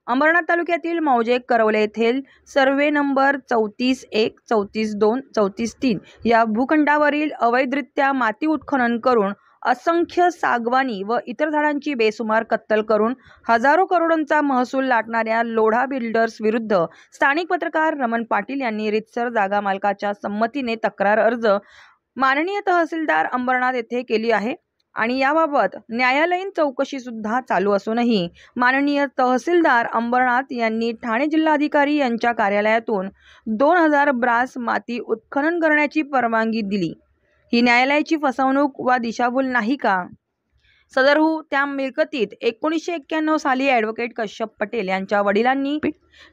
अंबरनाथ तालुक्यातील मौजे करवले येथील सर्वे नंबर 34-1, 34-2, 34-3 या भूखंडावरील अवैधरित्या माती उत्खनन करून असंख्य सागवानी व इतर झाडांची बेसुमार कत्तल करून हजारो करोडोंचा महसूल लाटणाऱ्या लोढा बिल्डर्स विरुद्ध स्थानिक पत्रकार रमण पाटील यांनी रितसर जागा मालकाच्या संमतीने तक्रार अर्ज माननीय तहसीलदार अंबरनाथ येथे केली आहे आणि याबाबत न्यायालयीन चौकशी सुद्धा चालू असूनही माननीय तहसीलदार अंबरनाथ यांनी ठाणे जिल्हाधिकारी यांच्या कार्यालयातून 2000 ब्रास माती उत्खनन करण्याची परवानगी दिली। ही न्यायालयाची फसवणूक व दिशाभूल नाही का? सदरहू त्या मिळकतीत 1991 साली ॲडव्होकेट कश्यप पटेल यांच्या वडिलांनी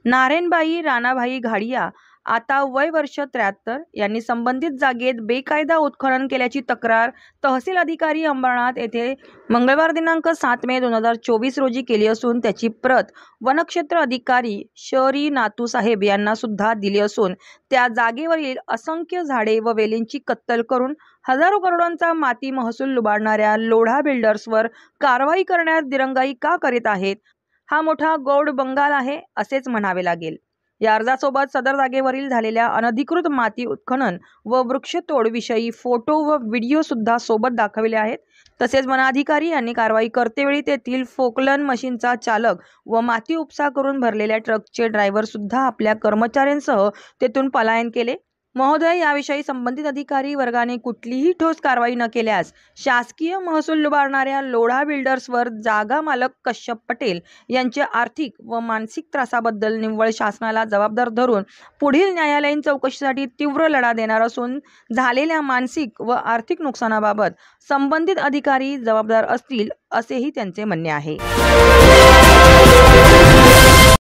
नारायणबाई राणाभाई घाडिया आता वय वर्ष 73 यांनी संबंधित जागेत बेकायदा उत्खनन केल्याची तक्रार तहसील अधिकारी अंबरनाथ येथे मंगळवार दिनांक 7 मे 2024 रोजी केली असून त्याची प्रत वनक्षेत्र अधिकारी शरी नातू साहेब यांना सुद्धा दिली असून त्या जागेवरील असंख्य झाडे व वेलींची कत्तल करून हजारो करोडोंचा माती महसूल लुबाडणाऱ्या लोढा बिल्डर्सवर कारवाई करण्यात दिरंगाई का करीत आहेत? हा मोठा गौड बंगाल आहे असेच म्हणावे लागेल। या अर्जासोबत सदर जागेवरील झालेल्या अनधिकृत माती उत्खनन व वृक्षतोड विषयी फोटो व व्हिडिओ सुद्धा सोबत दाखविले आहेत। तसेच वनाधिकारी यांनी कारवाई करतेवेळी तेथील फोकलन मशीनचा चालक व माती उपसा करून भरलेल्या ट्रकचे ड्रायव्हर सुद्धा आपल्या कर्मचाऱ्यांसह तेथून पलायन केले। महोदय, याविषयी संबंधित अधिकारी वर्गाने कुठलीही ठोस कारवाई न केल्यास शासकीय महसूल लुबाडणाऱ्या लोढा बिल्डर्सवर जागा मालक कश्यप पटेल यांच्या आर्थिक व मानसिक त्रासाबद्दल निव्वळ शासनाला जबाबदार धरून पुढील न्यायालयीन चौकशीसाठी तीव्र लढा देणार असून झालेल्या मानसिक व आर्थिक नुकसानाबाबत संबंधित अधिकारी जबाबदार असतील असेही त्यांचे म्हणणे आहे।